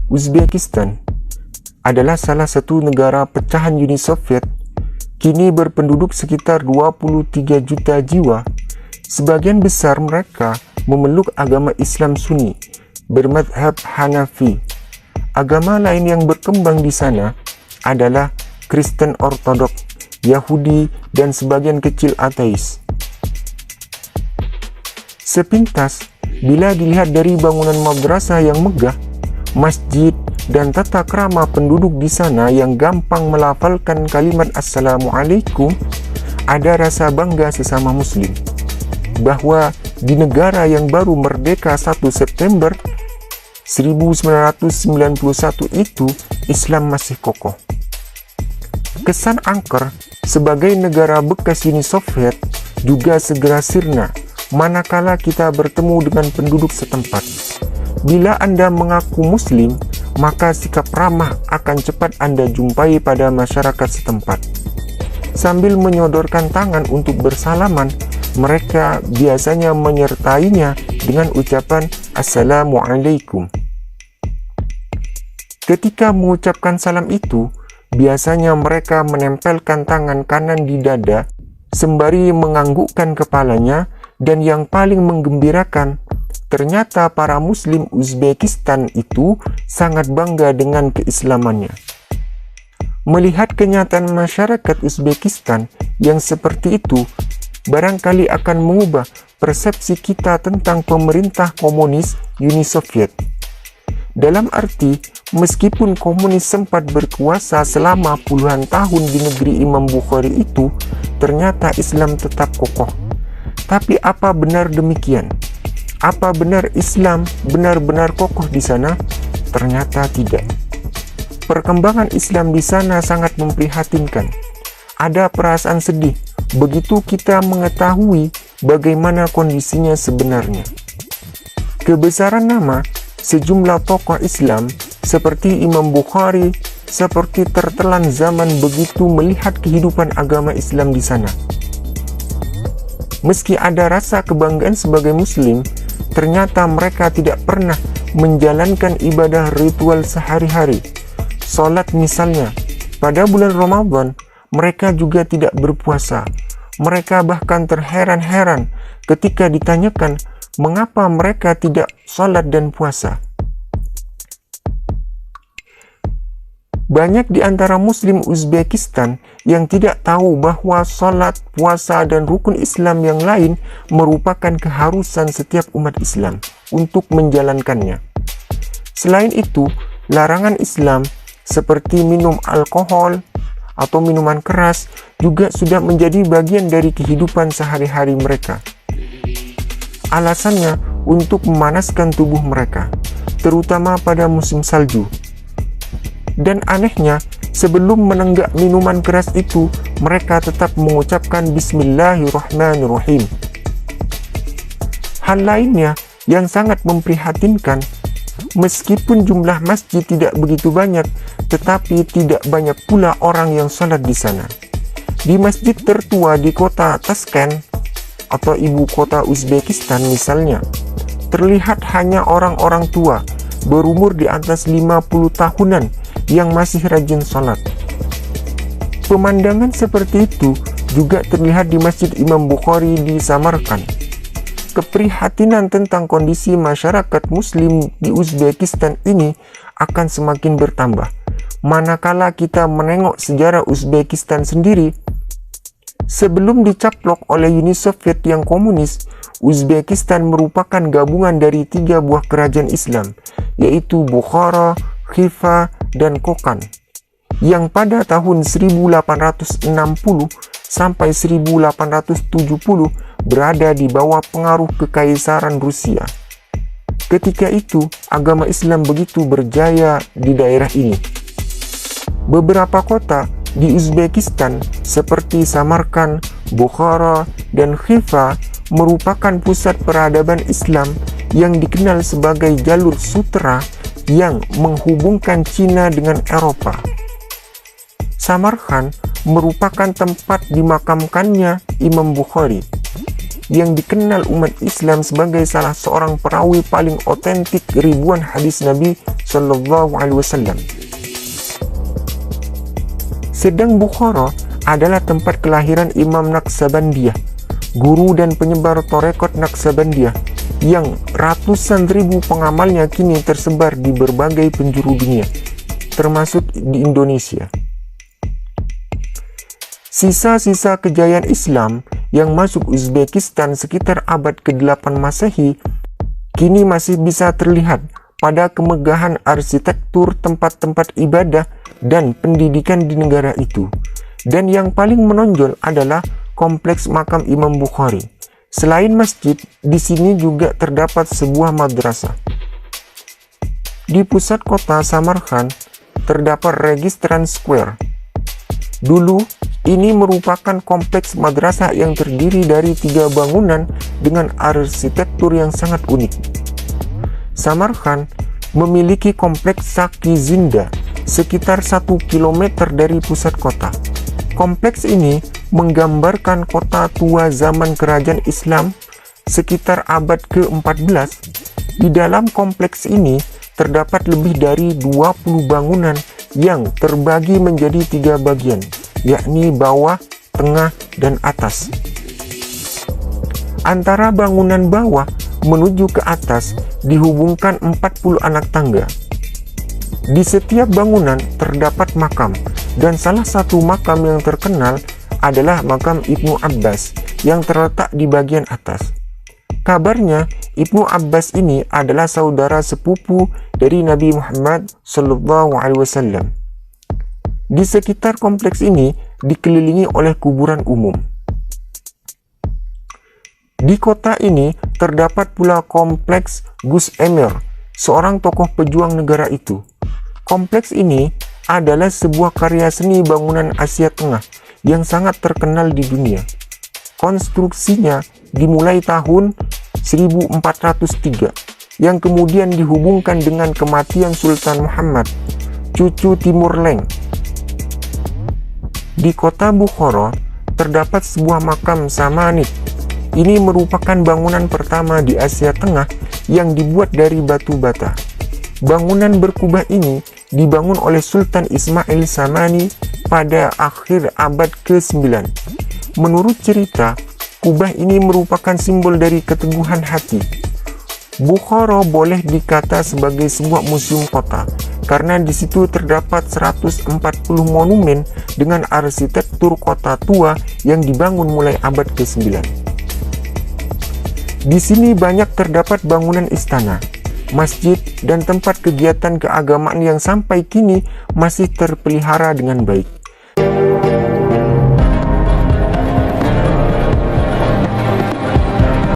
Uzbekistan adalah salah satu negara pecahan Uni Soviet, kini berpenduduk sekitar 23 juta jiwa. Sebagian besar mereka memeluk agama Islam Sunni bermadhab Hanafi. Agama lain yang berkembang di sana adalah Kristen Ortodok, Yahudi, dan sebagian kecil ateis. Sepintas, bila dilihat dari bangunan madrasah yang megah, masjid, dan tata krama penduduk di sana yang gampang melafalkan kalimat Assalamualaikum, ada rasa bangga sesama muslim bahwa di negara yang baru merdeka 1 September 1991 itu Islam masih kokoh. Kesan angker sebagai negara bekas Uni Soviet juga segera sirna manakala kita bertemu dengan penduduk setempat. Bila Anda mengaku muslim, maka sikap ramah akan cepat Anda jumpai pada masyarakat setempat. Sambil menyodorkan tangan untuk bersalaman, mereka biasanya menyertainya dengan ucapan Assalamualaikum. Ketika mengucapkan salam itu, biasanya mereka menempelkan tangan kanan di dada sembari menganggukkan kepalanya, dan yang paling menggembirakan, ternyata para muslim Uzbekistan itu sangat bangga dengan keislamannya. Melihat kenyataan masyarakat Uzbekistan yang seperti itu, barangkali akan mengubah persepsi kita tentang pemerintah komunis Uni Soviet. Dalam arti, meskipun komunis sempat berkuasa selama puluhan tahun di negeri Imam Bukhari itu, ternyata Islam tetap kokoh. Tapi apa benar demikian? Apa benar Islam benar-benar kokoh di sana? Ternyata tidak. Perkembangan Islam di sana sangat memprihatinkan. Ada perasaan sedih begitu kita mengetahui bagaimana kondisinya sebenarnya. Kebesaran nama sejumlah tokoh Islam seperti Imam Bukhari seperti tertelan zaman begitu melihat kehidupan agama Islam di sana. Meski ada rasa kebanggaan sebagai muslim, ternyata mereka tidak pernah menjalankan ibadah ritual sehari-hari. Salat misalnya, pada bulan Ramadan, mereka juga tidak berpuasa. Mereka bahkan terheran-heran ketika ditanyakan mengapa mereka tidak salat dan puasa. Banyak di antara muslim Uzbekistan yang tidak tahu bahwa salat, puasa, dan rukun Islam yang lain merupakan keharusan setiap umat Islam untuk menjalankannya. Selain itu, larangan Islam seperti minum alkohol atau minuman keras juga sudah menjadi bagian dari kehidupan sehari-hari mereka. Alasannya untuk memanaskan tubuh mereka, terutama pada musim salju. Dan anehnya, sebelum menenggak minuman keras itu, mereka tetap mengucapkan Bismillahirrahmanirrahim. Hal lainnya yang sangat memprihatinkan, meskipun jumlah masjid tidak begitu banyak, tetapi tidak banyak pula orang yang sholat di sana. Di masjid tertua di kota Tashkent atau ibu kota Uzbekistan misalnya, terlihat hanya orang-orang tua berumur di atas 50 tahunan yang masih rajin sholat. Pemandangan seperti itu juga terlihat di Masjid Imam Bukhari di Samarkand. Keprihatinan tentang kondisi masyarakat muslim di Uzbekistan ini akan semakin bertambah manakala kita menengok sejarah Uzbekistan sendiri. Sebelum dicaplok oleh Uni Soviet yang komunis, Uzbekistan merupakan gabungan dari 3 buah kerajaan Islam, yaitu Bukhara, Khiva, dan Kokand, yang pada tahun 1860 sampai 1870 berada di bawah pengaruh Kekaisaran Rusia. Ketika itu, agama Islam begitu berjaya di daerah ini. Beberapa kota di Uzbekistan seperti Samarkand, Bukhara, dan Khiva merupakan pusat peradaban Islam yang dikenal sebagai jalur sutera yang menghubungkan Cina dengan Eropa. Samarkand merupakan tempat dimakamkannya Imam Bukhari, yang dikenal umat Islam sebagai salah seorang perawi paling otentik ribuan hadis Nabi SAW. Sedang Bukhara adalah tempat kelahiran Imam Naqsabandiyah, guru dan penyebar tarekat Naqsabandiyah, yang ratusan ribu pengamalnya kini tersebar di berbagai penjuru dunia, termasuk di Indonesia. Sisa-sisa kejayaan Islam yang masuk Uzbekistan sekitar abad ke-8 Masehi kini masih bisa terlihat pada kemegahan arsitektur tempat-tempat ibadah dan pendidikan di negara itu. Dan yang paling menonjol adalah kompleks makam Imam Bukhari. Selain masjid, di sini juga terdapat sebuah madrasah. Di pusat kota Samarkand terdapat Registran Square. Dulu, ini merupakan kompleks madrasah yang terdiri dari 3 bangunan dengan arsitektur yang sangat unik. Samarkand memiliki kompleks Saki Zinda sekitar 1 km dari pusat kota. Kompleks ini menggambarkan kota tua zaman kerajaan Islam sekitar abad ke-14. Di dalam kompleks ini terdapat lebih dari 20 bangunan yang terbagi menjadi 3 bagian, yakni bawah, tengah, dan atas. Antara bangunan bawah menuju ke atas dihubungkan 40 anak tangga. Di setiap bangunan terdapat makam, dan salah satu makam yang terkenal adalah makam Ibnu Abbas yang terletak di bagian atas. Kabarnya, Ibnu Abbas ini adalah saudara sepupu dari Nabi Muhammad SAW. Di sekitar kompleks ini dikelilingi oleh kuburan umum. Di kota ini terdapat pula kompleks Gus Emir, seorang tokoh pejuang negara itu. Kompleks ini adalah sebuah karya seni bangunan Asia Tengah yang sangat terkenal di dunia. Konstruksinya dimulai tahun 1403, yang kemudian dihubungkan dengan kematian Sultan Muhammad, cucu Timur Leng. Di kota Bukhara terdapat sebuah makam Samanid. Ini merupakan bangunan pertama di Asia Tengah yang dibuat dari batu bata. Bangunan berkubah ini dibangun oleh Sultan Ismail Samani pada akhir abad ke-9. Menurut cerita, kubah ini merupakan simbol dari keteguhan hati. Bukhara boleh dikata sebagai sebuah museum kota, karena di situ terdapat 140 monumen dengan arsitektur kota tua yang dibangun mulai abad ke-9. Di sini banyak terdapat bangunan istana, masjid, dan tempat kegiatan keagamaan yang sampai kini masih terpelihara dengan baik.